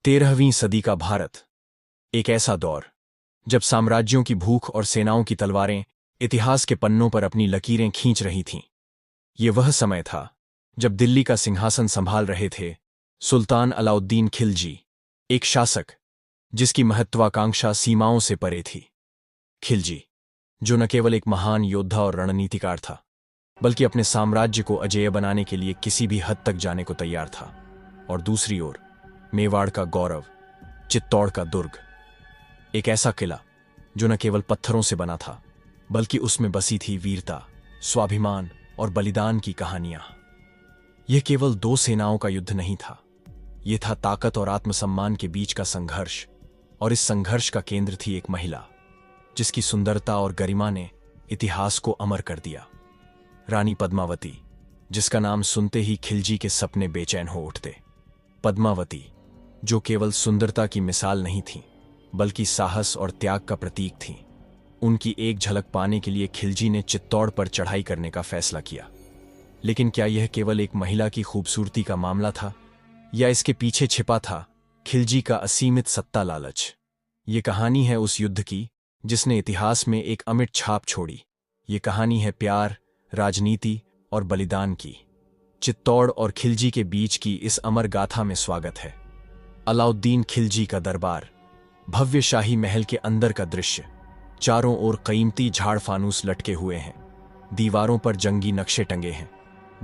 13वीं सदी का भारत, एक ऐसा दौर जब साम्राज्यों की भूख और सेनाओं की तलवारें इतिहास के पन्नों पर अपनी लकीरें खींच रही थीं। ये वह समय था जब दिल्ली का सिंहासन संभाल रहे थे सुल्तान अलाउद्दीन खिलजी, एक शासक जिसकी महत्वाकांक्षा सीमाओं से परे थी। खिलजी, जो न केवल एक महान योद्धा और रणनीतिकार था, बल्कि अपने साम्राज्य को अजेय बनाने के लिए किसी भी हद तक जाने को तैयार था। और दूसरी ओर मेवाड़ का गौरव, चित्तौड़ का दुर्ग, एक ऐसा किला जो न केवल पत्थरों से बना था, बल्कि उसमें बसी थी वीरता, स्वाभिमान और बलिदान की कहानियां। यह केवल दो सेनाओं का युद्ध नहीं था, यह था ताकत और आत्मसम्मान के बीच का संघर्ष। और इस संघर्ष का केंद्र थी एक महिला जिसकी सुंदरता और गरिमा ने इतिहास को अमर कर दिया। रानी पद्मावती, जिसका नाम सुनते ही खिलजी के सपने बेचैन हो उठते। पद्मावती, जो केवल सुंदरता की मिसाल नहीं थी, बल्कि साहस और त्याग का प्रतीक थी। उनकी एक झलक पाने के लिए खिलजी ने चित्तौड़ पर चढ़ाई करने का फैसला किया। लेकिन क्या यह केवल एक महिला की खूबसूरती का मामला था, या इसके पीछे छिपा था खिलजी का असीमित सत्ता लालच? ये कहानी है उस युद्ध की जिसने इतिहास में एक अमिट छाप छोड़ी। ये कहानी है प्यार, राजनीति और बलिदान की। चित्तौड़ और खिलजी के बीच की इस अमर गाथा में स्वागत है। अलाउद्दीन खिलजी का दरबार, भव्य शाही महल के अंदर का दृश्य। चारों ओर कीमती झाड़ फानूस लटके हुए हैं, दीवारों पर जंगी नक्शे टंगे हैं,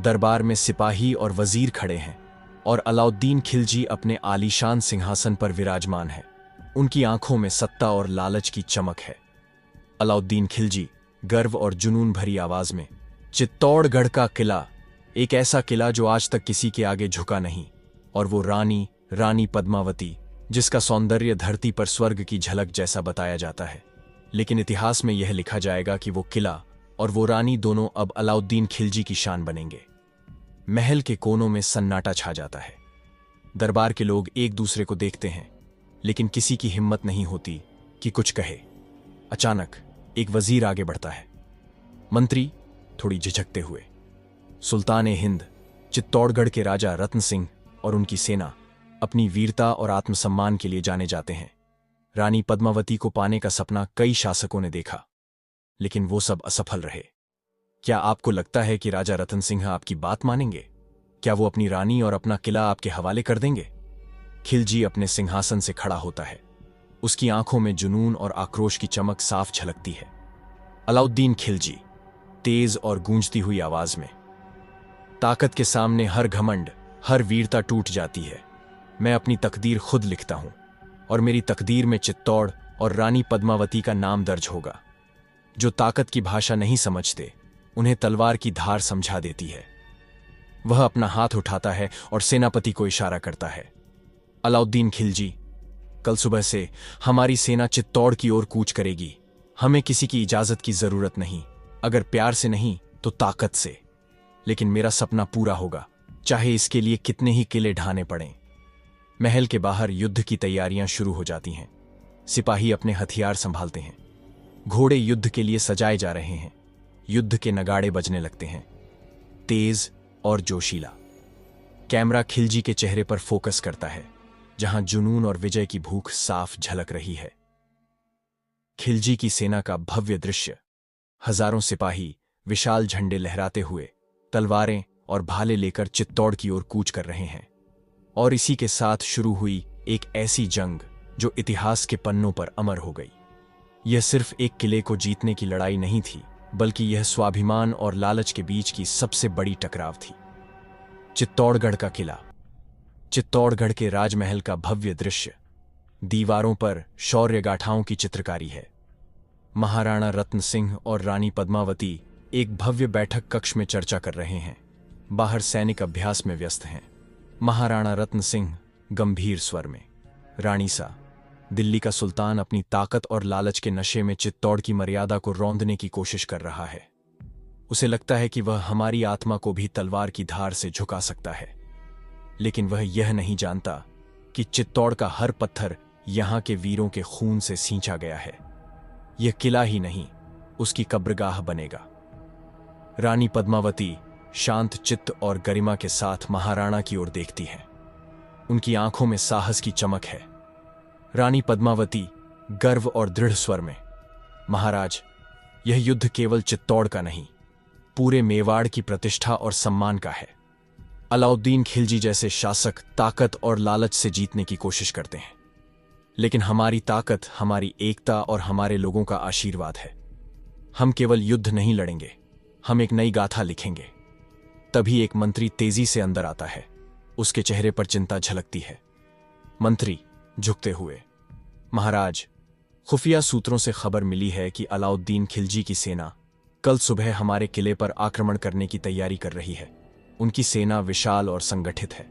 दरबार में सिपाही और वजीर खड़े हैं, और अलाउद्दीन खिलजी अपने आलीशान सिंहासन पर विराजमान है। उनकी आंखों में सत्ता और लालच की चमक है। अलाउद्दीन खिलजी गर्व और जुनून भरी आवाज में, चित्तौड़गढ़ का किला, एक ऐसा किला जो आज तक किसी के आगे झुका नहीं। और वो रानी पद्मावती, जिसका सौंदर्य धरती पर स्वर्ग की झलक जैसा बताया जाता है। लेकिन इतिहास में यह लिखा जाएगा कि वो किला और वो रानी दोनों अब अलाउद्दीन खिलजी की शान बनेंगे। महल के कोनों में सन्नाटा छा जाता है। दरबार के लोग एक दूसरे को देखते हैं, लेकिन किसी की हिम्मत नहीं होती कि कुछ कहे। अचानक एक वजीर आगे बढ़ता है। मंत्री, थोड़ी झिझकते हुए, सुल्तान ए हिंद, चित्तौड़गढ़ के राजा रतन सिंह और उनकी सेना अपनी वीरता और आत्मसम्मान के लिए जाने जाते हैं। रानी पद्मावती को पाने का सपना कई शासकों ने देखा, लेकिन वो सब असफल रहे। क्या आपको लगता है कि राजा रतन सिंह आपकी बात मानेंगे? क्या वो अपनी रानी और अपना किला आपके हवाले कर देंगे? खिलजी अपने सिंहासन से खड़ा होता है। उसकी आंखों में जुनून और आक्रोश की चमक साफ झलकती है। अलाउद्दीन खिलजी, तेज और गूंजती हुई आवाज में, ताकत के सामने हर घमंड, हर वीरता टूट जाती है। मैं अपनी तकदीर खुद लिखता हूं, और मेरी तकदीर में चित्तौड़ और रानी पद्मावती का नाम दर्ज होगा। जो ताकत की भाषा नहीं समझते, उन्हें तलवार की धार समझा देती है। वह अपना हाथ उठाता है और सेनापति को इशारा करता है। अलाउद्दीन खिलजी, कल सुबह से हमारी सेना चित्तौड़ की ओर कूच करेगी। हमें किसी की इजाजत की जरूरत नहीं, अगर प्यार से नहीं तो ताकत से। लेकिन मेरा सपना पूरा होगा, चाहे इसके लिए कितने ही किले ढाने पड़ें। महल के बाहर युद्ध की तैयारियां शुरू हो जाती हैं। सिपाही अपने हथियार संभालते हैं। घोड़े युद्ध के लिए सजाए जा रहे हैं। युद्ध के नगाड़े बजने लगते हैं, तेज और जोशीला। कैमरा खिलजी के चेहरे पर फोकस करता है, जहां जुनून और विजय की भूख साफ झलक रही है। खिलजी की सेना का भव्य दृश्य। हजारों सिपाही विशाल झंडे लहराते हुए, तलवारें और भाले लेकर चित्तौड़ की ओर कूच कर रहे हैं। और इसी के साथ शुरू हुई एक ऐसी जंग जो इतिहास के पन्नों पर अमर हो गई। यह सिर्फ एक किले को जीतने की लड़ाई नहीं थी, बल्कि यह स्वाभिमान और लालच के बीच की सबसे बड़ी टकराव थी। चित्तौड़गढ़ का किला, चित्तौड़गढ़ के राजमहल का भव्य दृश्य। दीवारों पर शौर्य गाथाओं की चित्रकारी है। महाराणा रत्न सिंह और रानी पद्मावती एक भव्य बैठक कक्ष में चर्चा कर रहे हैं। बाहर सैनिक अभ्यास में व्यस्त हैं। महाराणा रत्न सिंह गंभीर स्वर में, रानी सा, दिल्ली का सुल्तान अपनी ताकत और लालच के नशे में चित्तौड़ की मर्यादा को रौंदने की कोशिश कर रहा है। उसे लगता है कि वह हमारी आत्मा को भी तलवार की धार से झुका सकता है। लेकिन वह यह नहीं जानता कि चित्तौड़ का हर पत्थर यहां के वीरों के खून से सींचा गया है। यह किला ही नहीं, उसकी कब्रगाह बनेगा। रानी पद्मावती शांत चित्त और गरिमा के साथ महाराणा की ओर देखती हैं। उनकी आंखों में साहस की चमक है। रानी पद्मावती गर्व और दृढ़ स्वर में, महाराज, यह युद्ध केवल चित्तौड़ का नहीं, पूरे मेवाड़ की प्रतिष्ठा और सम्मान का है। अलाउद्दीन खिलजी जैसे शासक ताकत और लालच से जीतने की कोशिश करते हैं, लेकिन हमारी ताकत हमारी एकता और हमारे लोगों का आशीर्वाद है। हम केवल युद्ध नहीं लड़ेंगे, हम एक नई गाथा लिखेंगे। तभी एक मंत्री तेजी से अंदर आता है। उसके चेहरे पर चिंता झलकती है। मंत्री झुकते हुए, महाराज, खुफिया सूत्रों से खबर मिली है कि अलाउद्दीन खिलजी की सेना कल सुबह हमारे किले पर आक्रमण करने की तैयारी कर रही है। उनकी सेना विशाल और संगठित है।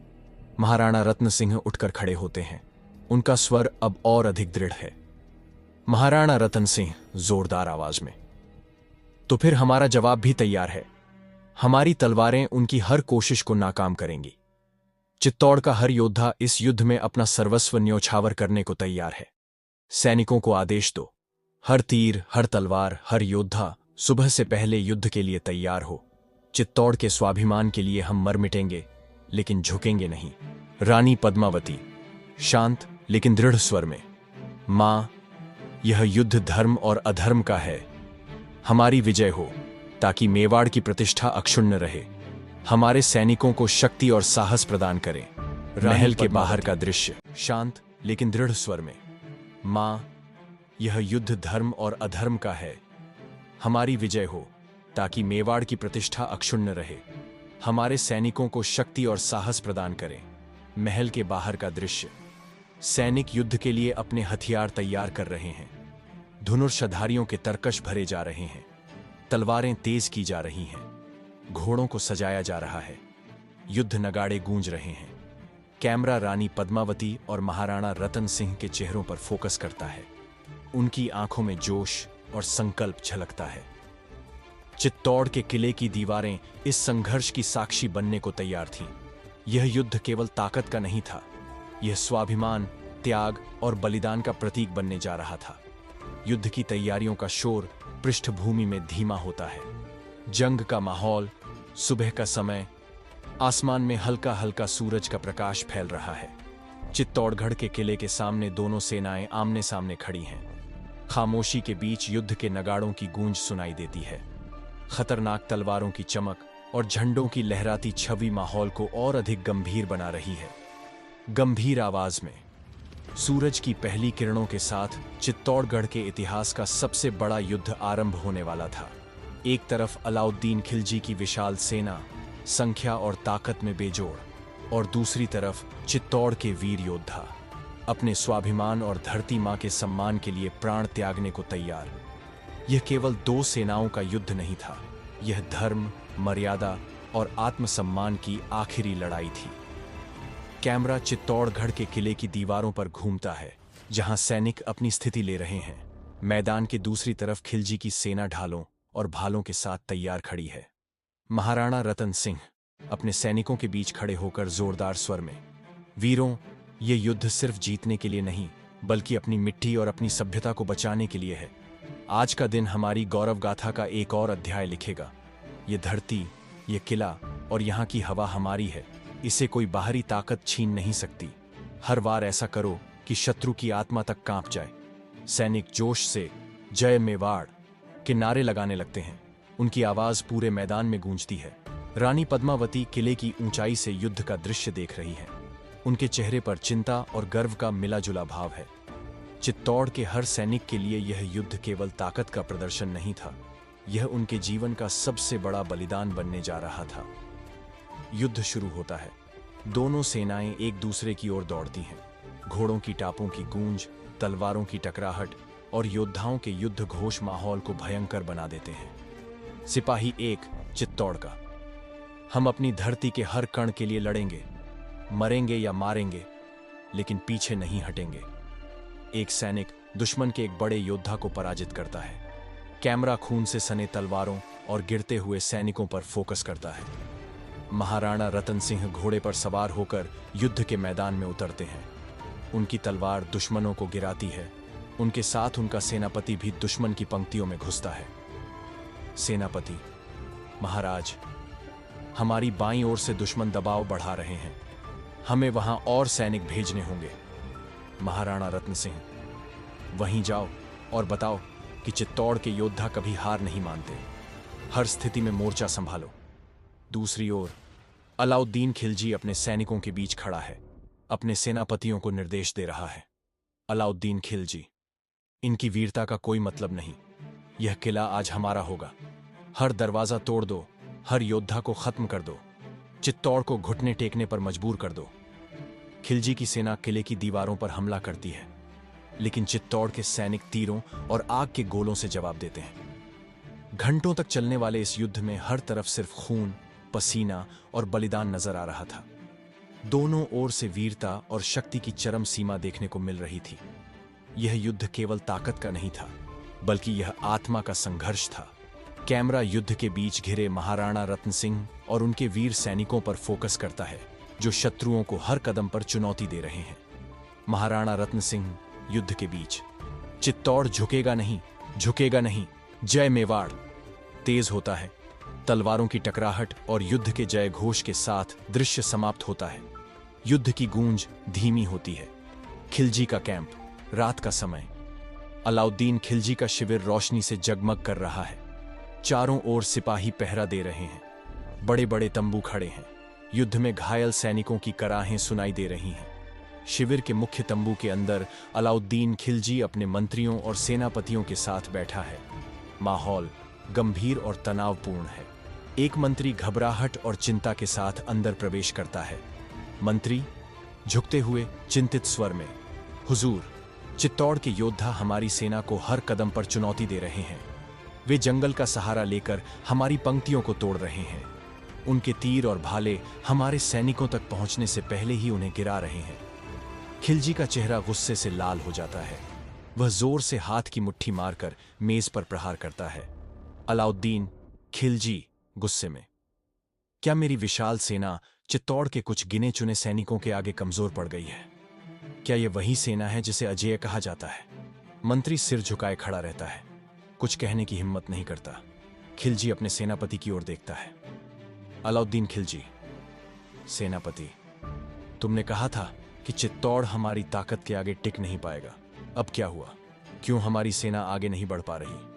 महाराणा रत्न सिंह उठकर खड़े होते हैं। उनका स्वर अब और अधिक दृढ़ है। महाराणा रतन सिंह जोरदार आवाज में, तो फिर हमारा जवाब भी तैयार है। हमारी तलवारें उनकी हर कोशिश को नाकाम करेंगी। चित्तौड़ का हर योद्धा इस युद्ध में अपना सर्वस्व न्योछावर करने को तैयार है। सैनिकों को आदेश दो, हर तीर, हर तलवार, हर योद्धा सुबह से पहले युद्ध के लिए तैयार हो। चित्तौड़ के स्वाभिमान के लिए हम मर मिटेंगे, लेकिन झुकेंगे नहीं। रानी पद्मावती शांत लेकिन दृढ़ स्वर में, मां, यह युद्ध धर्म और अधर्म का है। हमारी विजय हो ताकि मेवाड़ की प्रतिष्ठा अक्षुण्ण रहे। हमारे सैनिकों को शक्ति और साहस प्रदान करें। महल के बाहर का दृश्य शांत लेकिन दृढ़ स्वर में, मां, यह युद्ध धर्म और अधर्म का है। हमारी विजय हो ताकि मेवाड़ की प्रतिष्ठा अक्षुण्ण रहे। हमारे सैनिकों को शक्ति और साहस प्रदान करें। महल के बाहर का दृश्य, सैनिक युद्ध के लिए अपने हथियार तैयार कर रहे हैं। धनुर्धरधारियों के तरकश भरे जा रहे हैं। तलवारें तेज की जा रही हैं। घोड़ों को सजाया जा रहा है। युद्ध नगाड़े गूंज रहे हैं। कैमरा रानी पद्मावती और महाराणा रतन सिंह के चेहरों पर फोकस करता है। उनकी आंखों में जोश और संकल्प झलकता है। चित्तौड़ के किले की दीवारें इस संघर्ष की साक्षी बनने को तैयार थीं। यह युद्ध केवल ताकत का नहीं था, यह स्वाभिमान, त्याग और बलिदान का प्रतीक बनने जा रहा था। युद्ध की तैयारियों का शोर पृष्ठभूमि में धीमा होता है। जंग का माहौल, सुबह का समय, आसमान में हल्का हल्का सूरज का प्रकाश फैल रहा है। चित्तौड़गढ़ के किले के सामने दोनों सेनाएं आमने सामने खड़ी हैं। खामोशी के बीच युद्ध के नगाड़ों की गूंज सुनाई देती है। खतरनाक तलवारों की चमक और झंडों की लहराती छवि माहौल को और अधिक गंभीर बना रही है। गंभीर आवाज में, सूरज की पहली किरणों के साथ चित्तौड़गढ़ के इतिहास का सबसे बड़ा युद्ध आरंभ होने वाला था। एक तरफ अलाउद्दीन खिलजी की विशाल सेना, संख्या और ताकत में बेजोड़, और दूसरी तरफ चित्तौड़ के वीर योद्धा, अपने स्वाभिमान और धरती मां के सम्मान के लिए प्राण त्यागने को तैयार। यह केवल दो सेनाओं का युद्ध नहीं था, यह धर्म, मर्यादा और आत्मसम्मान की आखिरी लड़ाई थी। कैमरा चित्तौड़गढ़ के किले की दीवारों पर घूमता है, जहां सैनिक अपनी स्थिति ले रहे हैं। मैदान के दूसरी तरफ खिलजी की सेना ढालों और भालों के साथ तैयार खड़ी है। महाराणा रतन सिंह अपने सैनिकों के बीच खड़े होकर जोरदार स्वर में, वीरों, ये युद्ध सिर्फ जीतने के लिए नहीं, बल्कि अपनी मिट्टी और अपनी सभ्यता को बचाने के लिए है। आज का दिन हमारी गौरव गाथा का एक और अध्याय लिखेगा। ये धरती, ये किला और यहाँ की हवा हमारी है। इसे कोई बाहरी ताकत छीन नहीं सकती। हर बार ऐसा करो कि शत्रु की आत्मा तक कांप जाए। सैनिक जोश से जय मेवाड़ के नारे लगाने लगते हैं। उनकी आवाज पूरे मैदान में गूंजती है। रानी पद्मावती किले की ऊंचाई से युद्ध का दृश्य देख रही है। उनके चेहरे पर चिंता और गर्व का मिला-जुला भाव है। चित्तौड़ के हर सैनिक के लिए यह युद्ध केवल ताकत का प्रदर्शन नहीं था, यह उनके जीवन का सबसे बड़ा बलिदान बनने जा रहा था। युद्ध शुरू होता है। दोनों सेनाएं एक दूसरे की ओर दौड़ती हैं। घोड़ों की टापों की गूंज, तलवारों की टकराहट और योद्धाओं के युद्ध घोष माहौल को भयंकर बना देते हैं। सिपाही एक, चित्तौड़ का, हम अपनी धरती के हर कण के लिए लड़ेंगे, मरेंगे या मारेंगे, लेकिन पीछे नहीं हटेंगे। एक सैनिक दुश्मन के एक बड़े योद्धा को पराजित करता है। कैमरा खून से सने तलवारों और गिरते हुए सैनिकों पर फोकस करता है। महाराणा रतन सिंह घोड़े पर सवार होकर युद्ध के मैदान में उतरते हैं। उनकी तलवार दुश्मनों को गिराती है। उनके साथ उनका सेनापति भी दुश्मन की पंक्तियों में घुसता है। सेनापति, महाराज, हमारी बाईं ओर से दुश्मन दबाव बढ़ा रहे हैं। हमें वहां और सैनिक भेजने होंगे। महाराणा रत्न सिंह, वहीं जाओ और बताओ कि चित्तौड़ के योद्धा कभी हार नहीं मानते, हर स्थिति में मोर्चा संभालो। दूसरी ओर अलाउद्दीन खिलजी अपने सैनिकों के बीच खड़ा है, अपने सेनापतियों को निर्देश दे रहा है। अलाउद्दीन खिलजी, इनकी वीरता का कोई मतलब नहीं। यह किला आज हमारा होगा। हर दरवाजा तोड़ दो, हर योद्धा को खत्म कर दो, चित्तौड़ को घुटने टेकने पर मजबूर कर दो। खिलजी की सेना किले की दीवारों पर हमला करती है, लेकिन चित्तौड़ के सैनिक तीरों और आग के गोलों से जवाब देते हैं। घंटों तक चलने वाले इस युद्ध में हर तरफ सिर्फ खून, पसीना और बलिदान नजर आ रहा था। दोनों ओर से वीरता और शक्ति की चरम सीमा देखने को मिल रही थी। यह युद्ध केवल ताकत का नहीं था, बल्कि यह आत्मा का संघर्ष था। कैमरा युद्ध के बीच घिरे महाराणा रत्न सिंह और उनके वीर सैनिकों पर फोकस करता है, जो शत्रुओं को हर कदम पर चुनौती दे रहे हैं। महाराणा रत्न सिंह युद्ध के बीच, चित्तौड़ झुकेगा नहीं, झुकेगा नहीं, जय मेवाड़ तेज होता है। तलवारों की टकराहट और युद्ध के जय घोष के साथ दृश्य समाप्त होता है। युद्ध की गूंज धीमी होती है। खिलजी का कैंप, रात का समय। अलाउद्दीन खिलजी का शिविर रोशनी से जगमग कर रहा है। चारों ओर सिपाही पहरा दे रहे हैं। बड़े बड़े तंबू खड़े हैं। युद्ध में घायल सैनिकों की कराहें सुनाई दे रही हैं। शिविर के मुख्य तंबू के अंदर अलाउद्दीन खिलजी अपने मंत्रियों और सेनापतियों के साथ बैठा है। माहौल गंभीर और तनावपूर्ण है। एक मंत्री घबराहट और चिंता के साथ अंदर प्रवेश करता है। मंत्री झुकते हुए चिंतित स्वर में, हुजूर, चित्तौड़ के योद्धा हमारी सेना को हर कदम पर चुनौती दे रहे हैं। वे जंगल का सहारा लेकर हमारी पंक्तियों को तोड़ रहे हैं। उनके तीर और भाले हमारे सैनिकों तक पहुंचने से पहले ही उन्हें गिरा रहे हैं। खिलजी का चेहरा गुस्से से लाल हो जाता है। वह जोर से हाथ की मुट्ठी मारकर मेज पर प्रहार करता है। अलाउद्दीन खिलजी गुस्से में, क्या मेरी विशाल सेना चित्तौड़ के कुछ गिने चुने सैनिकों के आगे कमजोर पड़ गई है? क्या यह वही सेना है जिसे अजेय कहा जाता है? मंत्री सिर झुकाए खड़ा रहता है, कुछ कहने की हिम्मत नहीं करता। खिलजी अपने सेनापति की ओर देखता है। अलाउद्दीन खिलजी, सेनापति, तुमने कहा था कि चित्तौड़ हमारी ताकत के आगे टिक नहीं पाएगा। अब क्या हुआ? क्यों हमारी सेना आगे नहीं बढ़ पा रही?